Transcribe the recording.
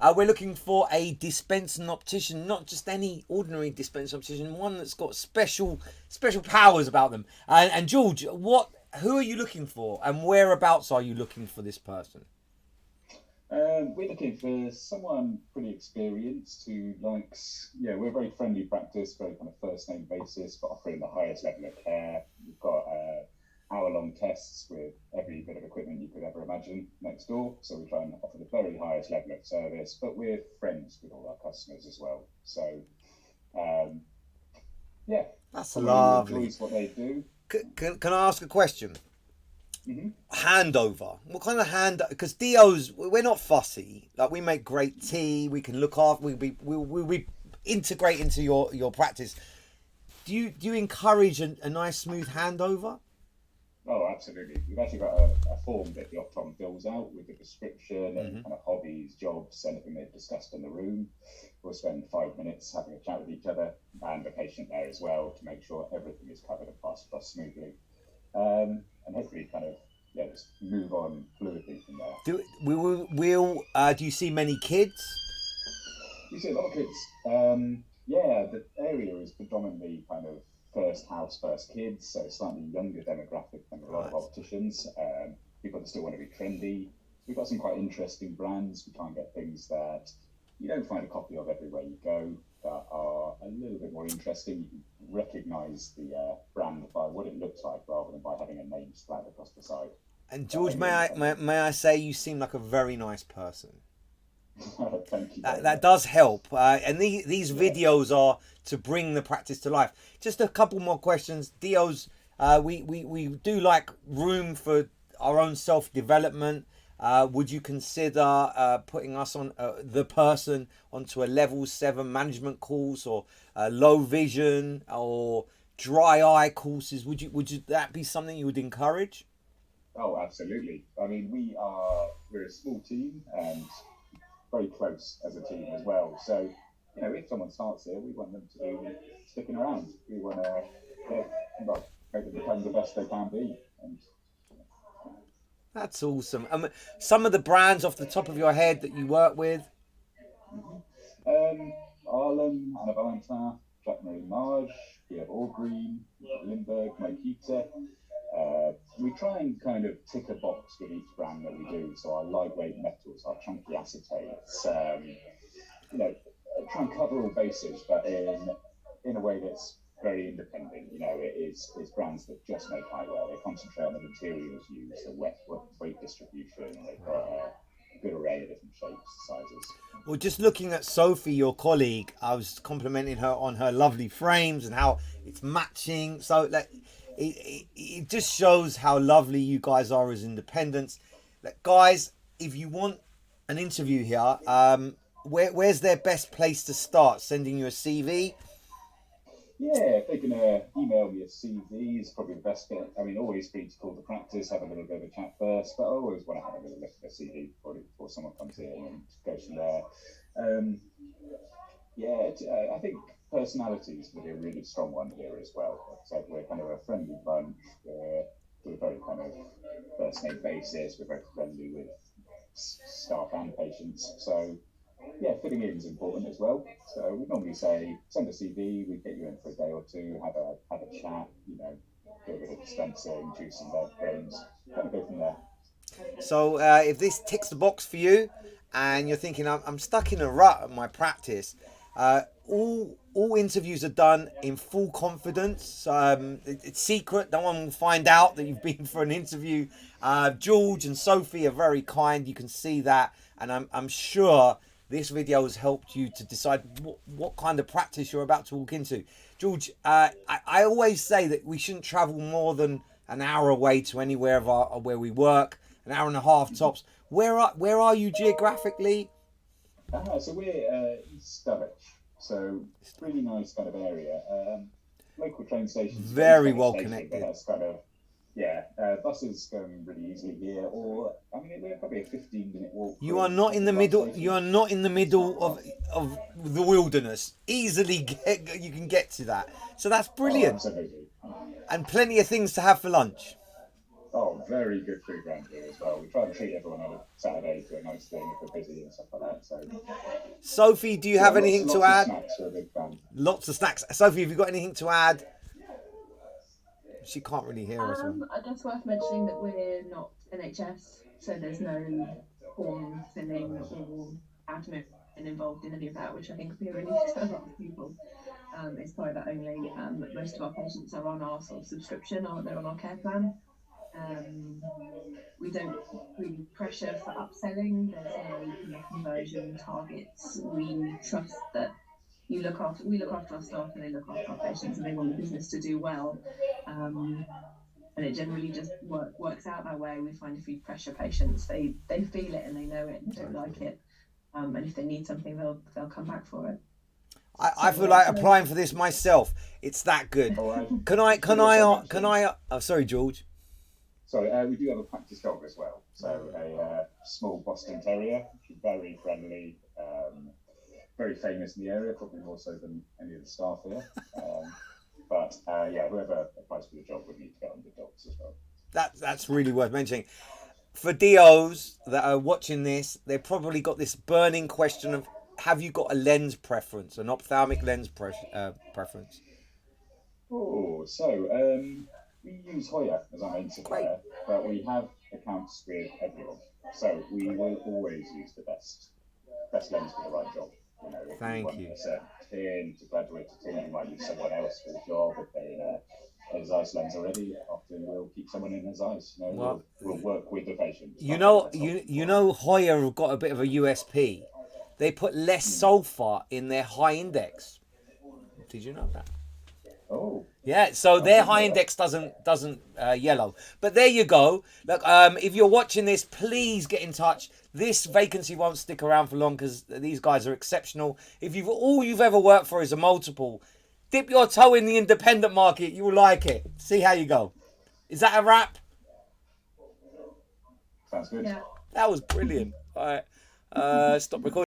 We're looking for a dispensing optician, not just any ordinary dispensing optician, one that's got special powers about them. And George, who are you looking for, and whereabouts are you looking for this person? We're looking for someone pretty experienced who likes, yeah, we're a very friendly practice, very kind of first name basis, but offering the highest level of care. We've got hour-long tests with every bit of equipment you could ever imagine next door. So we try and offer the very highest level of service, but we're friends with all our customers as well. So um, yeah, That's someone who lovely. enjoys what they do. Can I ask a question? Hmm. Handover. What kind of hand? Because Dio's, we're not fussy. Like, we make great tea. We can look after. We integrate into your practice. Do you encourage a nice smooth handover? Oh, absolutely. We've actually got a form that the optom fills out with the description and Hmm. kind of hobbies, jobs, anything they've discussed in the room. We'll spend 5 minutes having a chat with each other and the patient there as well to make sure everything is covered and passed across smoothly. And hopefully kind of, yeah, just move on fluidly from there. Do you see many kids? We see a lot of kids. Yeah, the area is predominantly kind of first house, first kids, so slightly younger demographic than a lot of Right. opticians. People that still want to be trendy. We've got some quite interesting brands. We try and get things that you don't find a copy of everywhere you go that are a little bit more interesting. You can recognize the brand by what it looks like rather than by having a name splattered across the side. And But George, only independent. may I say you seem like a very nice person. Thank you That very that much. does help. And these Yeah. videos are to bring the practice to life. Just a couple more questions. Dio's, we do like room for our own self development. Would you consider putting us on the person onto a level 7 management course, or low vision or dry eye courses? Would you that be something you would encourage? Oh, absolutely. I mean, we're a small team and very close as a team as well. So, if someone starts here, we want them to be sticking around. We want to, yeah, well, make them become the best they can be. And That's awesome. Some of the brands off the top of your head that you work with. mhm. Arlen, Anna Valentin, Jack Marie Marge, we have All Green, Lindbergh, Makita. We try and kind of tick a box with each brand that we do. So our lightweight metals, our chunky acetates, you know, try and cover all bases, but in a way that's very independent. It's brands that just make eyewear. They concentrate on the materials used, the weight distribution. They've got a good array of different shapes, sizes. Well, just looking at Sophie, your colleague, I was complimenting her on her lovely frames and how it's matching. So, like, it just shows how lovely you guys are as independents. Like, guys, if you want an interview here, where's their best place to start? Sending you a CV? Yeah, if they can email me a CV is probably the best bit. I mean, always free to call the practice, have a little bit of a chat first, but I always want to have a little look at a CV before someone comes in and goes from there. Um, yeah, I think personality is going to be a really strong one here as well. Like I said, we're kind of a friendly bunch. We're very kind of first name basis. We're very friendly with staff and patients. So yeah, fitting in is important as well. So we normally say send a CV, we get you in for a day or two, have a chat, do a bit of dispensing, choose some lead frames, kind of go from there. So, if this ticks the box for you, and you're thinking I'm stuck in a rut at my practice, all interviews are done in full confidence. It's secret; no one will find out that you've been for an interview. George and Sophie are very kind. You can see that, and I'm sure this video has helped you to decide what kind of practice you're about to walk into. George, I always say that we shouldn't travel more than an hour away to anywhere where we work, an hour and a half tops. Where are you geographically? So we're East Dulwich, so really nice kind of area. Local train stations, you've got East Very Dulwich well Station, but connected. that's kind of, yeah, buses going really easily here, or, I mean, we're probably a 15-minute walk You are from not in the Central middle. You Station. are not in the It's not middle far. of the wilderness. Easily you can get to that. So that's Oh, brilliant, absolutely. and plenty of things to have for lunch. Oh, very good food around here as well. We try and treat everyone on a Saturday to a nice thing if we're busy and stuff like that. So, Sophie, do you have anything to lots add? of snacks are a big fan. Lots of snacks. Sophie, have you got anything to add? She can't really hear us. I guess worth mentioning that we're not NHS, so there's no form filling or admin involved in any of that, which I think would be a relief to a lot of people. It's private only. Most of our patients are on our sort of subscription, or they're on our care plan. We don't really pressure for upselling. There's no kind of conversion targets. We trust that we look after our staff and they look after our patients, and they want the business to do well. And it generally just works out that way. We find if we pressure patients, they feel it and they know it and they don't like it. And if they need something, they'll come back for it. I feel like applying for this myself. It's that good. Can I? Oh, sorry, George. Sorry, we do have a practice dog as well. So a small Boston Terrier, very friendly, very famous in the area, probably more so than any of the staff here. But yeah, whoever applies for the job would need to get on the dogs as well. That's really worth mentioning. For DOs that are watching this, they've probably got this burning question of: have you got a lens preference, an ophthalmic lens preference? Oh, so we use Hoya as our main supplier, but we have accounts with everyone. So we will always use the best lens for the right job. You know, if Thank you want you. a certain tin to graduate to tin, you might use someone else for the job. If they're in a Zeiss lens already, often we'll keep someone in a Zeiss. You know, Well, we'll work with the patient. You know, Hoya have got a bit of a USP. They put less sulfur in their high index. Did you know that? Oh. Yeah, so their high index doesn't yellow. But there you go. Look, if you're watching this, please get in touch. This vacancy won't stick around for long because these guys are exceptional. If all you've ever worked for is a multiple, dip your toe in the independent market. You will like it. See how you go. Is that a wrap? Sounds good. Yeah. That was brilliant. All right. Stop recording.